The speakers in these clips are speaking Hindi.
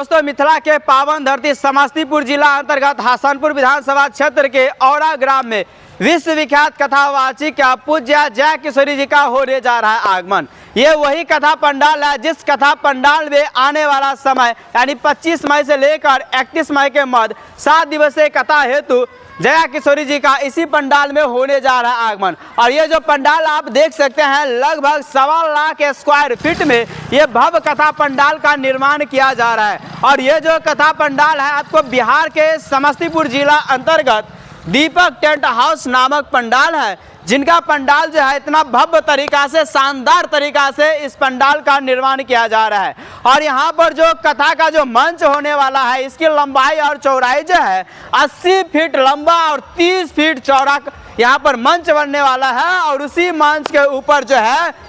दोस्तों, मिथिला के पावन धरती समस्तीपुर जिला अंतर्गत हसनपुर विधानसभा क्षेत्र के औरा ग्राम में विश्व विख्यात कथावाचिक पूज्य जय किशोरी जी का होने जा रहा है आगमन। ये वही कथा पंडाल है जिस कथा पंडाल में आने वाला समय यानी 25 मई से लेकर 31 मई के मध्य 7 दिवसीय कथा हेतु जया किशोरी जी का इसी पंडाल में होने जा रहा है आगमन। और ये जो पंडाल आप देख सकते हैं, लगभग 1.25 लाख स्क्वायर फीट में ये भव्य कथा पंडाल का निर्माण किया जा रहा है। और ये जो कथा पंडाल है आपको बिहार के समस्तीपुर जिला अंतर्गत दीपक टेंट हाउस नामक पंडाल है, जिनका पंडाल जो है इतना भव्य तरीका से, शानदार तरीका से इस पंडाल का निर्माण किया जा रहा है। और यहाँ पर जो कथा का जो मंच होने वाला है, इसकी लंबाई और चौड़ाई जो है 80 फीट लंबा और 30 फीट चौड़ा यहाँ पर मंच बनने वाला है। और उसी मंच के ऊपर जो है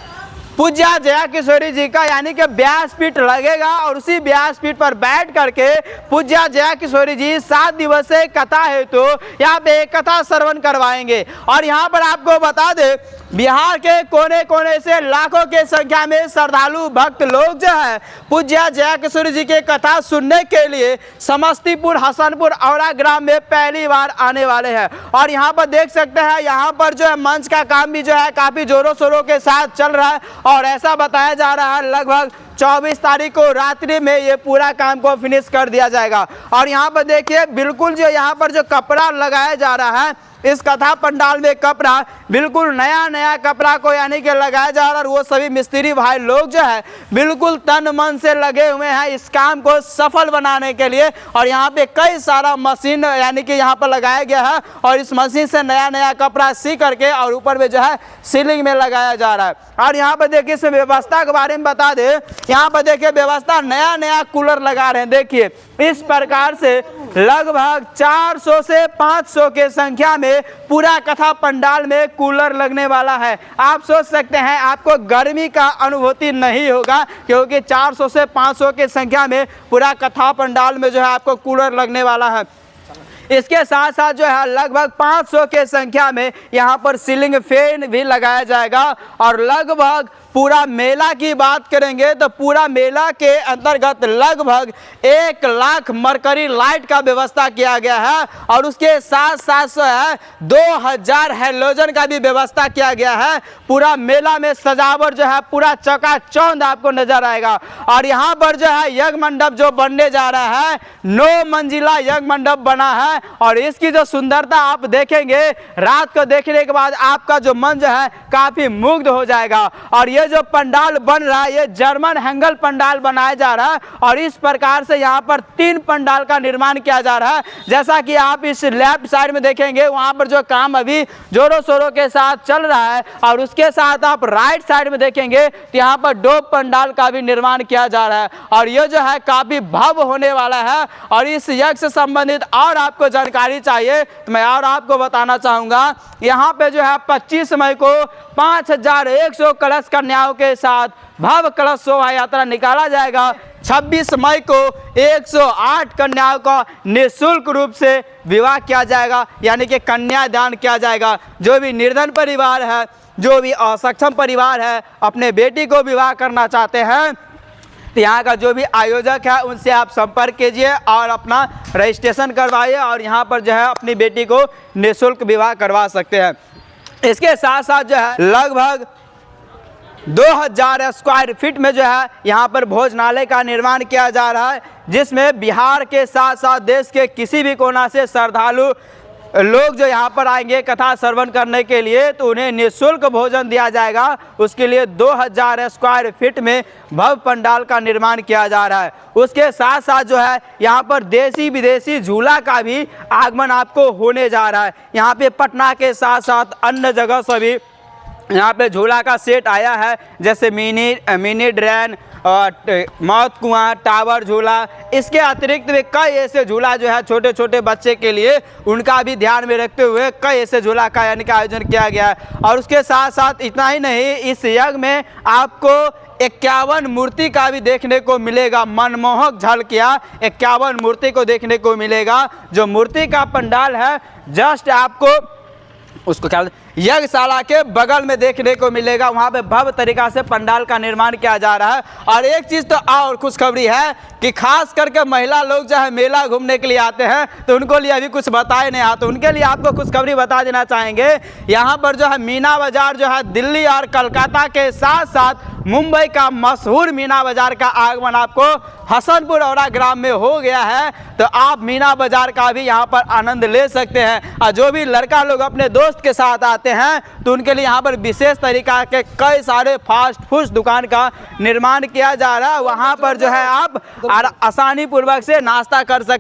पूज्य जया किशोरी जी का यानी कि व्यासपीठ लगेगा। और उसी व्यासपीठ पर बैठ करके पूज्य जया किशोरी जी 7 दिवसीय कथा हेतु यहाँ पे कथा श्रवण करवाएंगे। और यहाँ पर आपको बता दें, बिहार के कोने कोने से लाखों के संख्या में श्रद्धालु भक्त लोग जो है पूज्य जया किशोरी जी के कथा सुनने के लिए समस्तीपुर हसनपुर औरा ग्राम में पहली बार आने वाले हैं। और यहाँ पर देख सकते हैं, यहाँ पर जो है मंच का काम भी जो है काफी जोरों शोरों के साथ चल रहा है। और ऐसा बताया जा रहा है लगभग 24 तारीख को रात्रि में ये पूरा काम को फिनिश कर दिया जाएगा। और यहाँ पर देखिए, बिल्कुल जो यहाँ पर जो कपड़ा लगाया जा रहा है, इस कथा पंडाल में कपड़ा बिल्कुल नया कपड़ा को यानी कि लगाया जा रहा है। और वो सभी मिस्त्री भाई लोग जो है बिल्कुल तन मन से लगे हुए हैं इस काम को सफल बनाने के लिए। और यहाँ पे कई सारा मशीन यानी कि यहाँ पर लगाया गया है और इस मशीन से नया कपड़ा सी करके और ऊपर में जो है सीलिंग में लगाया जा रहा है। और यहाँ पर देखिए, इस व्यवस्था के बारे में बता दें, यहाँ पर देखिए व्यवस्था नया कूलर लगा रहे हैं। देखिए इस प्रकार से लगभग 400 से 500 के संख्या में पूरा कथा पंडाल में कूलर लगने वाला है। आप सोच सकते हैं आपको गर्मी का अनुभूति नहीं होगा, क्योंकि 400 से 500 के संख्या में पूरा कथा पंडाल में जो है आपको कूलर लगने वाला है। इसके साथ साथ जो है लगभग 500 के संख्या में यहाँ पर सीलिंग फैन भी लगाया जाएगा। और लगभग पूरा मेला की बात करेंगे तो पूरा मेला के अंतर्गत लगभग 1 लाख मरकरी लाइट का व्यवस्था किया गया है। और उसके साथ साथ जो है 2000 हैलोजन का भी व्यवस्था किया गया है। पूरा मेला में सजावट जो है पूरा चकाचौंध आपको नजर आएगा। और यहाँ पर जो है यज्ञ मंडप जो बनने जा रहा है, 9 मंजिला यज्ञ मंडप बना है। और इसकी जो सुंदरता आप देखेंगे, रात को देखने के बाद आपका जो मन जो है काफी मुग्ध हो जाएगा। और ये जो पंडाल बन रहा है, ये जर्मन हैंगल पंडाल बनाया जा रहा है। और इस प्रकार से यहाँ पर 3 पंडाल का निर्माण किया जा रहा है। जैसा कि आप इस लेफ्ट साइड में देखेंगे, वहां पर जो काम अभी जोरों शोरों के साथ चल रहा है। और उसके साथ आप राइट साइड में देखेंगे तो यहाँ पर 2 पंडाल का भी निर्माण किया जा रहा है। और ये जो है काफी भव्य होने वाला है। और इस यज्ञ से संबंधित और आपको जानकारी चाहिए तो मैं और आपको बताना चाहूंगा, यहाँ पे जो है 25 मई को 5100 कलश कन्याओं के साथ भव्य कलश शोभा यात्रा निकाला जाएगा। 26 मई को 108 कन्याओं का निःशुल्क रूप से विवाह किया जाएगा, यानी कि कन्यादान किया जाएगा। जो भी निर्धन परिवार है, जो भी असक्षम परिवार है, अपने बेटी को विवाह करना चाहते हैं तो यहाँ का जो भी आयोजक है उनसे आप संपर्क कीजिए और अपना रजिस्ट्रेशन करवाइए। और यहाँ पर जो है अपनी बेटी को निःशुल्क विवाह करवा सकते हैं। इसके साथ साथ जो है लगभग 2000 स्क्वायर फीट में जो है यहाँ पर भोजनालय का निर्माण किया जा रहा है, जिसमें बिहार के साथ साथ देश के किसी भी कोना से श्रद्धालु लोग जो यहाँ पर आएंगे कथा श्रवण करने के लिए तो उन्हें निःशुल्क भोजन दिया जाएगा। उसके लिए 2000 स्क्वायर फीट में भव्य पंडाल का निर्माण किया जा रहा है। उसके साथ साथ जो है यहाँ पर देसी विदेशी झूला का भी आगमन आपको होने जा रहा है। यहाँ पे पटना के साथ साथ अन्य जगह से भी यहाँ पे झूला का सेट आया है, जैसे मिनी ड्रेन, मौत कुआं, टावर झूला। इसके अतिरिक्त भी कई ऐसे झूला जो है छोटे छोटे बच्चे के लिए, उनका भी ध्यान में रखते हुए कई ऐसे झूला का यानी कि आयोजन किया गया है। और उसके साथ साथ इतना ही नहीं, इस यज्ञ में आपको 51 मूर्ति का भी देखने को मिलेगा। मनमोहक झलकियाँ 51 मूर्ति को देखने को मिलेगा। जो मूर्ति का पंडाल है, जस्ट आपको उसको क्या यज्ञशाला के बगल में देखने को मिलेगा। वहाँ पे भव्य तरीका से पंडाल का निर्माण किया जा रहा है। और एक चीज़ तो और खुशखबरी है कि खास करके महिला लोग जो है मेला घूमने के लिए आते हैं, तो उनको लिए अभी कुछ बताए नहीं आता, उनके लिए आपको खुशखबरी बता देना चाहेंगे। यहाँ पर जो है मीना बाजार जो है दिल्ली और कलकत्ता के साथ साथ मुंबई का मशहूर मीना बाजार का आगमन आपको हसनपुर औरा ग्राम में हो गया है। तो आप मीना बाजार का भी यहाँ पर आनंद ले सकते हैं। और जो भी लड़का लोग अपने दोस्त के साथ आते हैं तो उनके लिए यहाँ पर विशेष तरीका के कई सारे फास्ट फूड दुकान का निर्माण किया जा रहा है। वहाँ पर जो है आप आसानी पूर्वक से नाश्ता कर सकते